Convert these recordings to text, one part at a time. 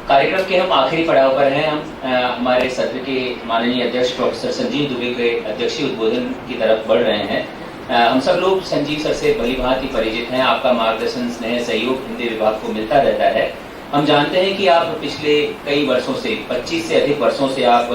कार्यक्रम के हम आखिरी पड़ाव पर हैं। हम हमारे सत्र के माननीय अध्यक्ष प्रोफेसर संजीव दुबे के अध्यक्षीय उद्बोधन की तरफ बढ़ रहे हैं। हम सब लोग संजीव सर से भलीभांति परिचित हैं। आपका मार्गदर्शन, स्नेह, सहयोग हिंदी विभाग को मिलता रहता है। हम जानते हैं कि आप पिछले कई वर्षों से, 25 से अधिक वर्षों से आप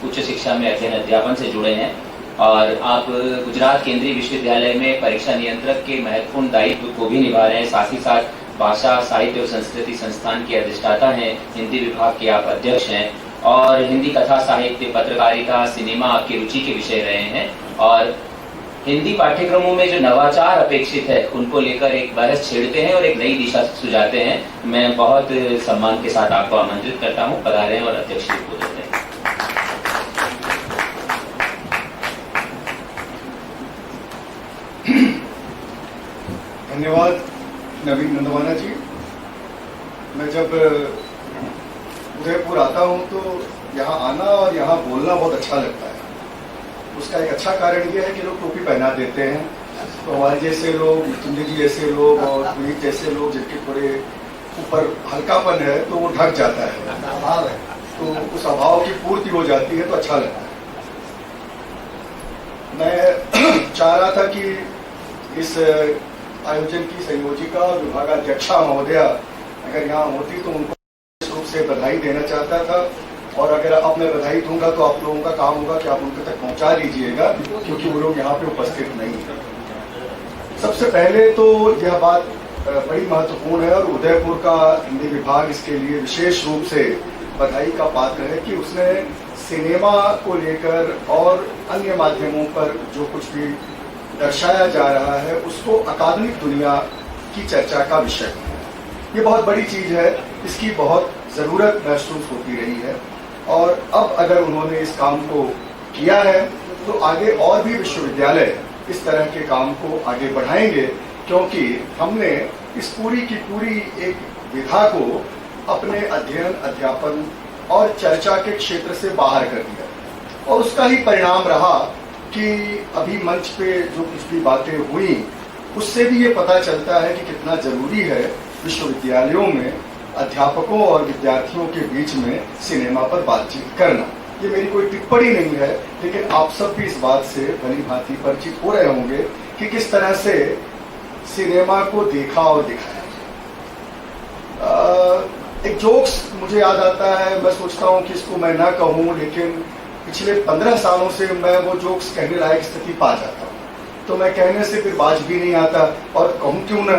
उच्च शिक्षा में अध्ययन अध्यापन से जुड़े हैं और आप गुजरात केंद्रीय विश्वविद्यालय में परीक्षा नियंत्रक के महत्वपूर्ण दायित्व को भी निभा रहे हैं। साथ ही साथ भाषा, साहित्य और संस्कृति संस्थान के अधिष्ठाता हैं। हिंदी विभाग के आप अध्यक्ष हैं और हिंदी कथा साहित्य, पत्रकारिता, सिनेमा आपकी रुचि के विषय रहे हैं और हिंदी पाठ्यक्रमों में जो नवाचार अपेक्षित है उनको लेकर एक बहस छेड़ते हैं और एक नई दिशा सुझाते हैं। मैं बहुत सम्मान के साथ आपको आमंत्रित करता हूं, पधारें और अध्यक्ष जी को देते हैं। धन्यवाद नवीन नंदवाना जी। मैं जब उदयपुर आता हूं तो यहाँ आना और यहाँ बोलना बहुत अच्छा लगता है। उसका एक अच्छा कारण यह है कि लोग टोपी पहना देते हैं, तो हमारे जैसे लोग, मृत्युंजय जी जैसे लोग और पुनीत जैसे लोग जिनके थोड़े ऊपर हल्कापन है तो वो ढक जाता है, तो उस अभाव की पूर्ति हो जाती है तो अच्छा लगता है। मैं चाह रहा था कि इस आयोजन की संयोजिका विभागाध्यक्षा महोदया अगर यहाँ होती तो उनको विशेष रूप से बधाई देना चाहता था और अगर अब मैं बधाई दूंगा तो आप लोगों का काम होगा कि आप उनके तक पहुंचा दीजिएगा, क्योंकि वो लोग यहाँ पे उपस्थित नहीं है। सबसे पहले तो यह बात बड़ी महत्वपूर्ण है और उदयपुर का हिंदी विभाग इसके लिए विशेष रूप से बधाई का पात्र है कि उसने सिनेमा को लेकर और अन्य माध्यमों पर जो कुछ भी दर्शाया जा रहा है उसको अकादमिक दुनिया की चर्चा का विषय है। ये बहुत बड़ी चीज है, इसकी बहुत जरूरत महसूस होती रही है और अब अगर उन्होंने इस काम को किया है तो आगे और भी विश्वविद्यालय इस तरह के काम को आगे बढ़ाएंगे, क्योंकि हमने इस पूरी की पूरी एक विधा को अपने अध्ययन, अध्यापन और चर्चा के क्षेत्र से बाहर कर दिया और उसका ही परिणाम रहा कि अभी मंच पे जो कुछ भी बातें हुई उससे भी ये पता चलता है कि कितना जरूरी है विश्वविद्यालयों में अध्यापकों और विद्यार्थियों के बीच में सिनेमा पर बातचीत करना। ये मेरी कोई टिप्पणी नहीं है, लेकिन आप सब भी इस बात से भली भांति परिचित हो रहे होंगे कि किस तरह से सिनेमा को देखा और दिखाया। एक जोक्स मुझे याद आता है, मैं सोचता हूँ कि इसको मैं ना कहूँ, लेकिन पिछले 15 सालों से मैं वो जोक्स कहने लायक स्थिति पा जाता हूँ, तो मैं कहने से फिर बाज भी नहीं आता और कहूँ क्यों न।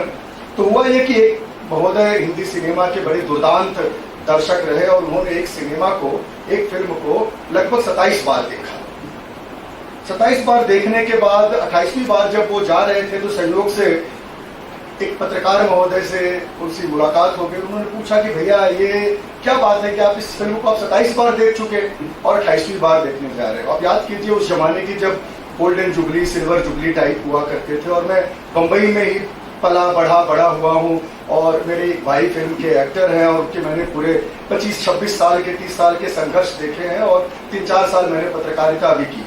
तो हुआ ये कि एक महोदय हिंदी सिनेमा के बड़े दुर्दांत दर्शक रहे और उन्होंने एक फिल्म को लगभग 27 बार देखा। 27 बार देखने के बाद 28वीं बार जब वो जा रहे थे तो संयोग से एक पत्रकार महोदय से उनसे मुलाकात हो गई। उन्होंने पूछा कि भैया ये क्या बात है कि आप इस फिल्म को आप 27 बार देख चुके और 28वीं बार देखने जा रहे हो। आप याद कीजिए उस जमाने की जब golden jubilee, silver jubilee type हुआ करते थे और मैं बम्बई में ही पला बड़ा हुआ हूँ और मेरे भाई फिल्म के एक्टर हैं और उनके मैंने पूरे 25-26 साल के 30 साल के संघर्ष देखे हैं और 3-4 साल मैंने पत्रकारिता भी की,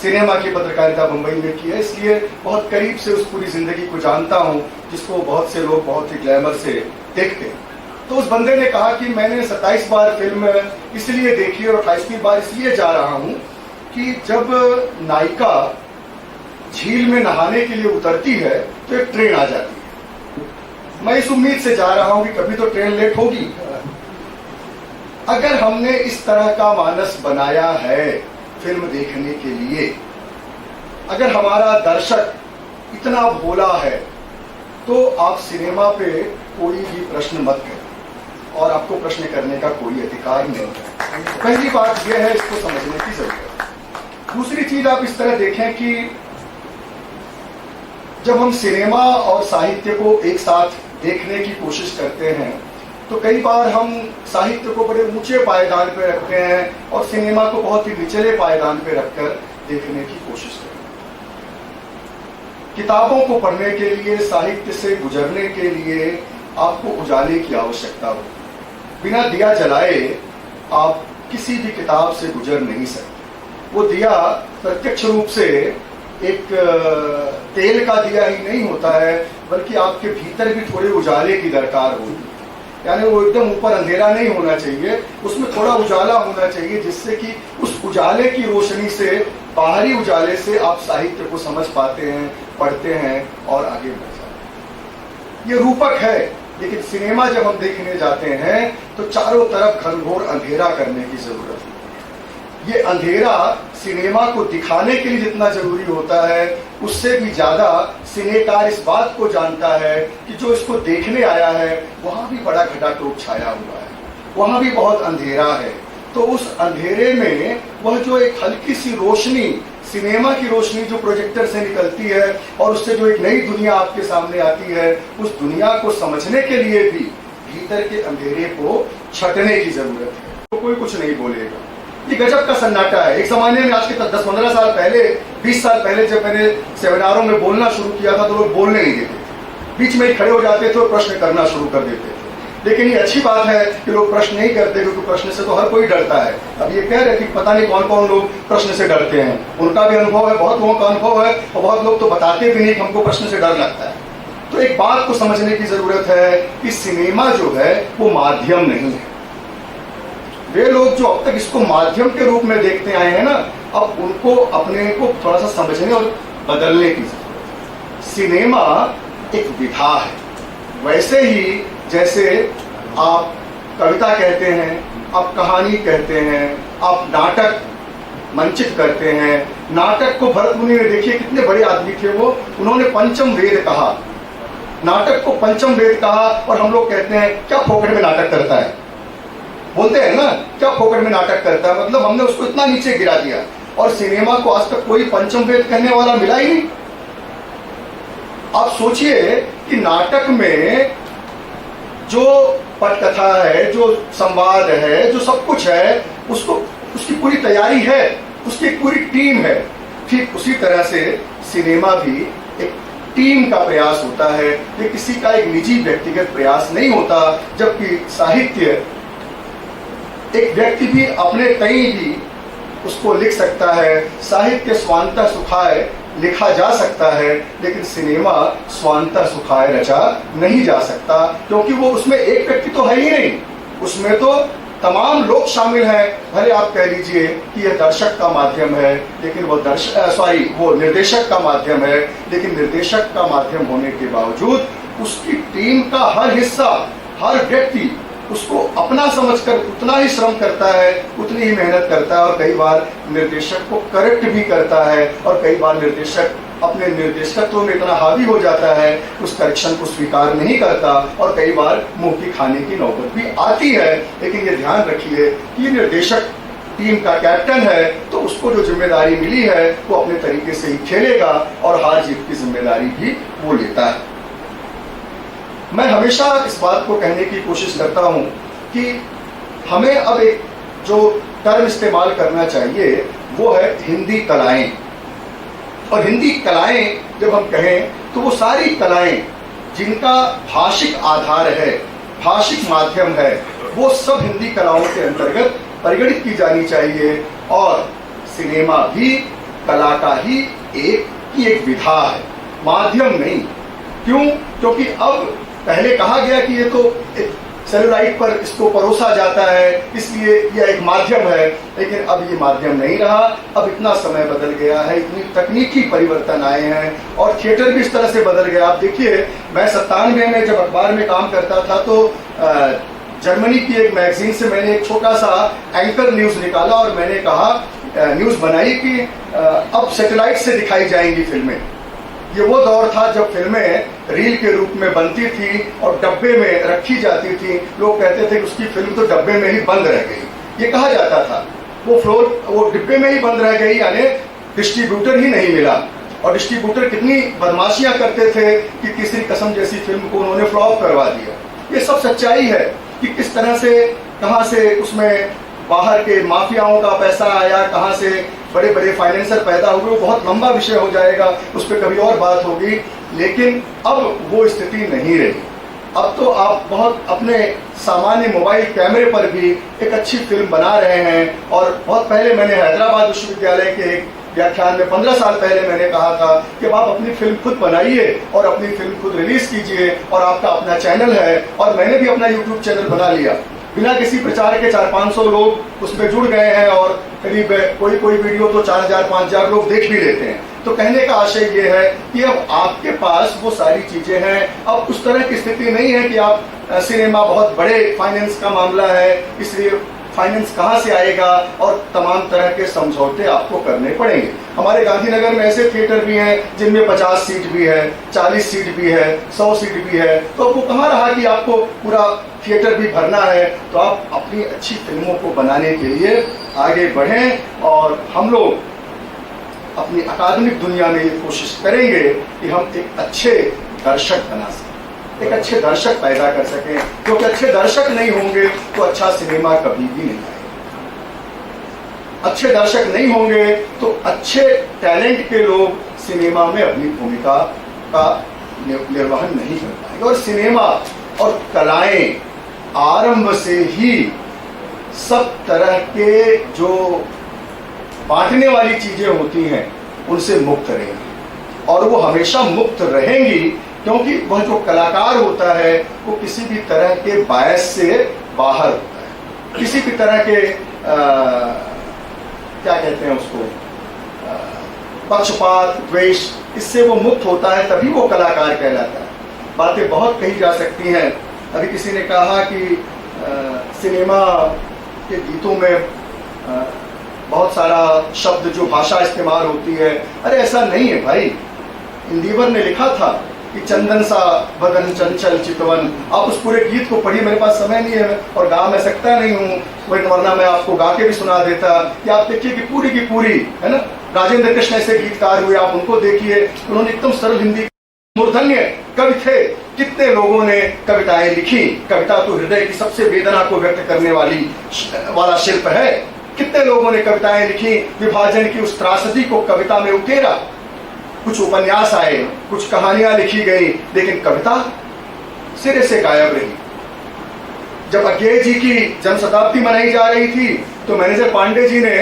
सिनेमा की पत्रकारिता मुंबई में की है, इसलिए बहुत करीब से उस पूरी जिंदगी को जानता हूँ जिसको बहुत से लोग बहुत ही ग्लैमर से देखते हैं। तो उस बंदे ने कहा कि मैंने 27 बार फिल्म इसलिए देखी और 28वीं बार इसलिए जा रहा हूँ कि जब नायिका झील में नहाने के लिए उतरती है तो एक ट्रेन आ जाती है। मैं इस उम्मीद से जा रहा हूं कि कभी तो ट्रेन लेट होगी। अगर हमने इस तरह का मानस बनाया है फिल्म देखने के लिए, अगर हमारा दर्शक इतना भोला है, तो आप सिनेमा पे कोई भी प्रश्न मत करें और आपको प्रश्न करने का कोई अधिकार नहीं है। पहली बात यह है, इसको समझने की जरूरत है। दूसरी चीज आप इस तरह देखें कि जब हम सिनेमा और साहित्य को एक साथ देखने की कोशिश करते हैं तो कई बार हम साहित्य को बड़े ऊंचे पायदान पे रखते हैं और सिनेमा को बहुत ही निचले पायदान पे रखकर देखने की कोशिश करते हैं। किताबों को पढ़ने के लिए, साहित्य से गुजरने के लिए आपको उजाले की आवश्यकता हो। बिना दिया जलाए आप किसी भी किताब से गुजर नहीं सकते। वो दिया प्रत्यक्ष रूप से एक तेल का दिया ही नहीं होता है, बल्कि आपके भीतर भी थोड़े उजाले की दरकार होगी। यानी वो एकदम ऊपर अंधेरा नहीं होना चाहिए, उसमें थोड़ा उजाला होना चाहिए, जिससे कि उस उजाले की रोशनी से, बाहरी उजाले से आप साहित्य को समझ पाते हैं, पढ़ते हैं और आगे बढ़ जाते हैं। ये रूपक है, लेकिन सिनेमा जब हम देखने जाते हैं तो चारों तरफ घनघोर अंधेरा करने की जरूरत है। ये अंधेरा सिनेमा को दिखाने के लिए जितना जरूरी होता है, उससे भी ज्यादा सिनेकार इस बात को जानता है कि जो इसको देखने आया है वहां भी बड़ा घटाटोप छाया हुआ है, वहां भी बहुत अंधेरा है। तो उस अंधेरे में वह जो एक हल्की सी रोशनी, सिनेमा की रोशनी जो प्रोजेक्टर से निकलती है और उससे जो एक नई दुनिया आपके सामने आती है, उस दुनिया को समझने के लिए भी भीतर के अंधेरे को छटने की जरूरत है। तो कोई कुछ नहीं बोलेगा। ये गजब का सन्नाटा है। एक जमाने में, आज के 10-15 साल पहले, 20 साल पहले जब मैंने सेमिनारों में बोलना शुरू किया था तो लोग बोलने नहीं देते थे, बीच में ही खड़े हो जाते थे और प्रश्न करना शुरू कर देते थे। लेकिन ये अच्छी बात है कि लोग प्रश्न नहीं करते, क्योंकि प्रश्न से तो हर कोई डरता है। अब ये कह रहे थे कि पता नहीं कौन कौन लोग प्रश्न से डरते हैं, उनका भी अनुभव है, बहुत लोगों का अनुभव है, और बहुत लोग तो बताते भी नहीं कि हमको प्रश्न से डर लगता है। तो एक बात को समझने की जरूरत है कि सिनेमा जो है वो माध्यम नहीं है। वे लोग जो अब तक इसको माध्यम के रूप में देखते आए हैं ना, अब उनको अपने को थोड़ा सा समझने और बदलने की जरूरत है। सिनेमा एक विधा है, वैसे ही जैसे आप कविता कहते हैं, आप कहानी कहते हैं, आप नाटक मंचित करते हैं। नाटक को भरत मुनि ने, देखिए कितने बड़े आदमी थे वो, उन्होंने पंचम वेद कहा, नाटक को पंचम वेद कहा। और हम लोग कहते हैं क्या फोकट में नाटक करता है, बोलते हैं ना, क्या फोकट में नाटक करता है, मतलब हमने उसको इतना नीचे गिरा दिया। और सिनेमा को आज तक कोई पंचम वेद कहने वाला मिला ही नहीं। आप सोचिए कि नाटक में जो पटकथा है, जो संवाद है, जो सब कुछ है, उसको, उसकी पूरी तैयारी है, उसकी एक पूरी टीम है। ठीक उसी तरह से सिनेमा भी एक टीम का प्रयास होता है, ये किसी का एक निजी व्यक्तिगत प्रयास नहीं होता। जबकि साहित्य, एक व्यक्ति भी अपने कहीं भी उसको लिख सकता है, साहित्य स्वांतः सुखाय लिखा जा सकता है, लेकिन सिनेमा स्वांतः सुखाय रचा नहीं जा सकता, क्योंकि वो उसमें एक व्यक्ति तो है ही नहीं, उसमें तो तमाम लोग शामिल हैं। भले आप कह लीजिए कि यह दर्शक का माध्यम है, लेकिन वो वो निर्देशक का माध्यम है, लेकिन निर्देशक का माध्यम होने के बावजूद उसकी टीम का हर हिस्सा, हर व्यक्ति उसको अपना समझकर उतना ही श्रम करता है, उतनी ही मेहनत करता है, और कई बार निर्देशक को करेक्ट भी करता है, और कई बार निर्देशक अपने निर्देशकत्व में इतना हावी हो जाता है उस करेक्शन को स्वीकार नहीं करता, और कई बार मुंह की खाने की नौबत भी आती है। लेकिन ये ध्यान रखिए कि ये निर्देशक टीम का कैप्टन है, तो उसको जो जिम्मेदारी मिली है वो अपने तरीके से ही खेलेगा, और हार जीत की जिम्मेदारी भी वो लेता है। मैं हमेशा इस बात को कहने की कोशिश करता हूं कि हमें अब एक जो टर्म इस्तेमाल करना चाहिए वो है हिंदी कलाएं। और हिंदी कलाएं जब हम कहें तो वो सारी कलाएं जिनका भाषिक आधार है, भाषिक माध्यम है, वो सब हिंदी कलाओं के अंतर्गत परिगणित की जानी चाहिए। और सिनेमा भी कला का ही एक विधा है, माध्यम नहीं। क्यों? क्योंकि अब पहले कहा गया कि ये तो एक सेलुलाइट पर इसको परोसा जाता है, इसलिए यह एक माध्यम है, लेकिन अब ये माध्यम नहीं रहा। अब इतना समय बदल गया है, इतनी तकनीकी परिवर्तन आए हैं, और थिएटर भी इस तरह से बदल गया। आप देखिए, मैं 97 में जब अखबार में काम करता था तो जर्मनी की एक मैगजीन से मैंने एक छोटा सा एंकर न्यूज निकाला, और मैंने कहा, न्यूज बनाई कि अब सैटेलाइट से दिखाई जाएंगी फिल्में। ये वो दौर था जब फिल्में रील के रूप में बनती थी और डब्बे में रखी जाती थी। लोग कहते थे कि उसकी फिल्म तो डब्बे में ही बंद रह गई, ये कहा जाता था। वो डिब्बे में ही बंद रह गई, यानी डिस्ट्रीब्यूटर ही नहीं मिला। और डिस्ट्रीब्यूटर कितनी बदमाशियां करते थे कि तीसरी कसम जैसी फिल्म को उन्होंने फ्लॉप करवा दिया। ये सब सच्चाई है कि किस तरह से, कहां से उसमें बाहर के माफियाओं का पैसा आया, कहां से बड़े बड़े फाइनेंसर पैदा हुए, वो बहुत लंबा विषय हो जाएगा, उस पर कभी और बात होगी। लेकिन अब वो स्थिति नहीं रही। अब तो आप बहुत अपने सामान्य मोबाइल कैमरे पर भी एक अच्छी फिल्म बना रहे हैं। और बहुत पहले मैंने हैदराबाद विश्वविद्यालय के एक व्याख्यान में 15 साल पहले मैंने कहा था कि अब आप अपनी फिल्म खुद बनाइए और अपनी फिल्म खुद रिलीज कीजिए, और आपका अपना चैनल है, और मैंने भी अपना यूट्यूब चैनल बना लिया। बिना किसी प्रचार के 400-500 लोग उसमें जुड़ गए हैं, और करीब कोई वीडियो तो 4000-5000 लोग देख भी लेते हैं। तो कहने का आशय ये है कि अब आपके पास वो सारी चीजें हैं। अब उस तरह की स्थिति नहीं है कि आप सिनेमा बहुत बड़े फाइनेंस का मामला है, इसलिए फाइनेंस कहाँ से आएगा, और तमाम तरह के समझौते आपको करने पड़ेंगे। हमारे गांधीनगर में ऐसे थिएटर भी हैं जिनमें 50 सीट भी है, 40 सीट भी है, 100 सीट भी है। तो वो कहाँ रहा कि आपको पूरा थिएटर भी भरना है। तो आप अपनी अच्छी फिल्मों को बनाने के लिए आगे बढ़ें, और हम लोग अपनी अकादमिक दुनिया में ये कोशिश करेंगे कि हम एक अच्छे दर्शक बना सकें, एक अच्छे दर्शक पैदा कर सकें, क्योंकि अच्छे दर्शक नहीं होंगे तो अच्छा सिनेमा कभी भी नहीं आएगा। अच्छे दर्शक नहीं होंगे तो अच्छे टैलेंट के लोग सिनेमा में अपनी भूमिका का निर्वहन नहीं कर पाएंगे। और सिनेमा और कलाएं आरंभ से ही सब तरह के जो बांटने वाली चीजें होती हैं उनसे मुक्त रहेंगी, और वो हमेशा मुक्त रहेंगी, क्योंकि वह जो कलाकार होता है वो किसी भी तरह के बायस से बाहर होता है, किसी भी तरह के क्या कहते हैं उसको, पक्षपात, द्वेष, इससे वो मुक्त होता है, तभी वो कलाकार कहलाता है। बातें बहुत कही जा सकती हैं। अभी किसी ने कहा कि सिनेमा के गीतों में बहुत सारा शब्द जो भाषा इस्तेमाल होती है। अरे ऐसा नहीं है भाई। इंदिवर ने लिखा था कि चंदन सा बदन चंचल चितवन। आप उस पूरे गीत को पढ़िए, मेरे पास समय नहीं है और गा मैं सकता नहीं हूँ, वरना मैं आपको गा के भी सुना देता। कि आप देखिए कि पूरी है ना, राजेंद्र कृष्ण ऐसे गीतकार हुए, आप उनको देखिए, उन्होंने एकदम सरल हिंदी, मूर्धन्य कवि थे। कितने लोगों ने कविताएं लिखी। कविता तो हृदय की सबसे वेदना को व्यक्त करने वाला शिल्प है। कितने लोगों ने कविताएं लिखी, विभाजन की उस त्रासदी को कविता में उकेरा। कुछ उपन्यास आए, कुछ कहानियां लिखी गई, लेकिन कविता सिरे से गायब रही। जब अज्ञेय जी की जन्म शताब्दी मनाई जा रही थी तो मैनेजर पांडे जी ने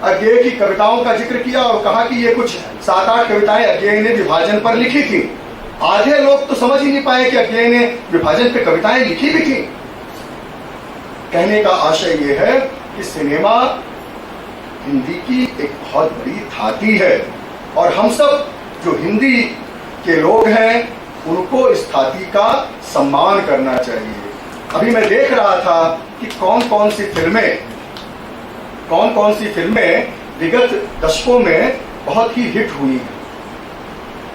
अज्ञेय की कविताओं का जिक्र किया और कहा कि ये कुछ 7-8 कविताएं अज्ञेय ने विभाजन पर लिखी थी। आधे लोग तो समझ ही नहीं पाए कि अज्ञेय ने विभाजन पर कविताएं लिखी भी थी। कहने का आशय ये है कि सिनेमा हिंदी की एक बहुत बड़ी धाती है, और हम सब जो हिंदी के लोग हैं उनको इस धाती का सम्मान करना चाहिए। अभी मैं देख रहा था कि कौन कौन सी फिल्में विगत दशकों में बहुत ही हिट हुई हैं।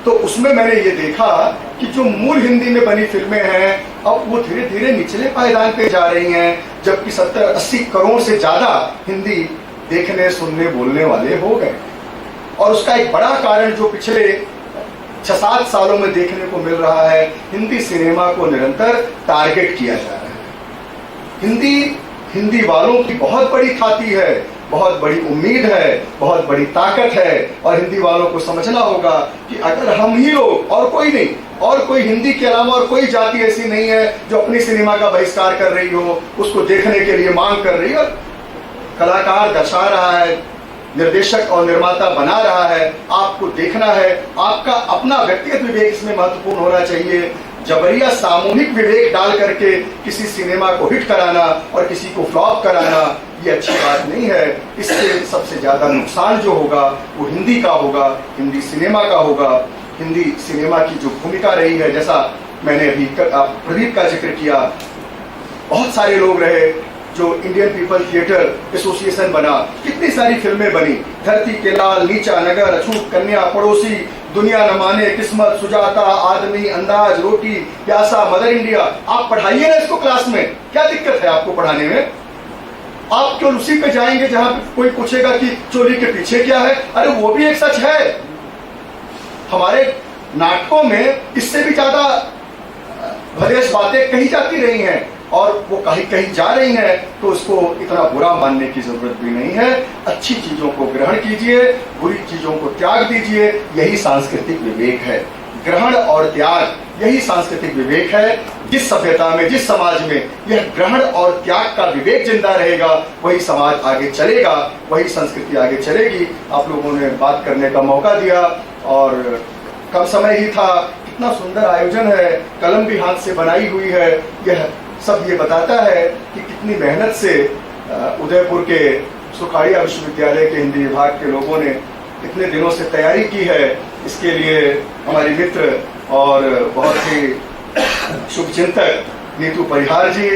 तो उसमें मैंने ये देखा कि जो मूल हिंदी में बनी फिल्में हैं अब वो धीरे धीरे निचले पायदान पे जा रही हैं, जबकि 70-80 करोड़ से ज्यादा हिंदी देखने, सुनने, बोलने वाले हो गए। और उसका एक बड़ा कारण जो पिछले 6-7 सालों में देखने को मिल रहा है, हिंदी सिनेमा को निरंतर टारगेट किया जा रहा है। हिंदी वालों की बहुत बड़ी थाती है, बहुत बड़ी उम्मीद है, बहुत बड़ी ताकत है, और हिंदी वालों को समझना होगा कि अगर हम ही लोग, और कोई नहीं, और कोई हिंदी के अलावा और कोई जाति ऐसी नहीं है जो अपनी सिनेमा का बहिष्कार कर रही हो, उसको देखने के लिए मांग कर रही हो। कलाकार दर्शा रहा है, निर्देशक और निर्माता बना रहा है, आपको देखना है। आपका अपना व्यक्तिगत विवेक इसमें महत्वपूर्ण होना चाहिए। जबरिया सामूहिक विवेक डाल करके किसी सिनेमा को हिट कराना और किसी को फ्लॉप कराना, ये अच्छी बात नहीं है। इससे सबसे ज्यादा नुकसान जो होगा वो हिंदी का होगा, हिंदी सिनेमा का होगा। हिंदी सिनेमा की जो भूमिका रही है, जैसा मैंने अभी प्रदीप का जिक्र किया, बहुत सारे लोग रहे जो इंडियन पीपल थिएटर एसोसिएशन बना, कितनी सारी फिल्में बनी, धरती के लाल, नीचा नगर, अछूत कन्या, पड़ोसी, दुनिया न माने, किस्मत, सुजाता, आदमी, अंदाज, रोटी, प्यासा, मदर इंडिया। आप पढ़ाइए ना इसको क्लास में, क्या दिक्कत है आपको पढ़ाने में? आप क्यों उसी पे जाएंगे जहां पे कोई पूछेगा कि चोली के पीछे क्या है? अरे वो भी एक सच है। हमारे नाटकों में इससे भी ज्यादा भलेस बातें कही जाती रही हैं, और वो कहीं जा रही हैं, तो उसको इतना बुरा मानने की जरूरत भी नहीं है। अच्छी चीजों को ग्रहण कीजिए, बुरी चीजों को त्याग दीजिए, यही सांस्कृतिक विवेक है। ग्रहण और त्याग, यही सांस्कृतिक विवेक है। जिस सभ्यता में, जिस समाज में यह ग्रहण और त्याग का विवेक जिंदा रहेगा, वही समाज आगे चलेगा, वही संस्कृति आगे चलेगी। आप लोगों ने बात करने का मौका दिया और कम समय ही था, कितना सुंदर आयोजन है, कलम भी हाथ से बनाई हुई है। यह सब ये बताता है कि कितनी मेहनत से उदयपुर के सुखाड़िया विश्वविद्यालय के हिंदी विभाग के लोगों ने इतने दिनों से तैयारी की है। इसके लिए हमारी मित्र और बहुत ही शुभचिंतक नीतू परिहार जी,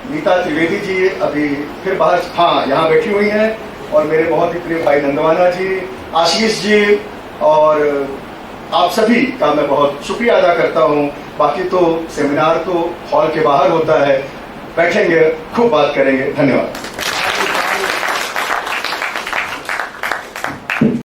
नीता त्रिवेदी जी अभी फिर बाहर यहाँ बैठी हुई हैं, और मेरे बहुत ही प्रिय भाई नंदवाना जी, आशीष जी, और आप सभी का मैं बहुत शुक्रिया अदा करता हूँ। बाकी तो सेमिनार तो हॉल के बाहर होता है, बैठेंगे, खूब बात करेंगे। धन्यवाद।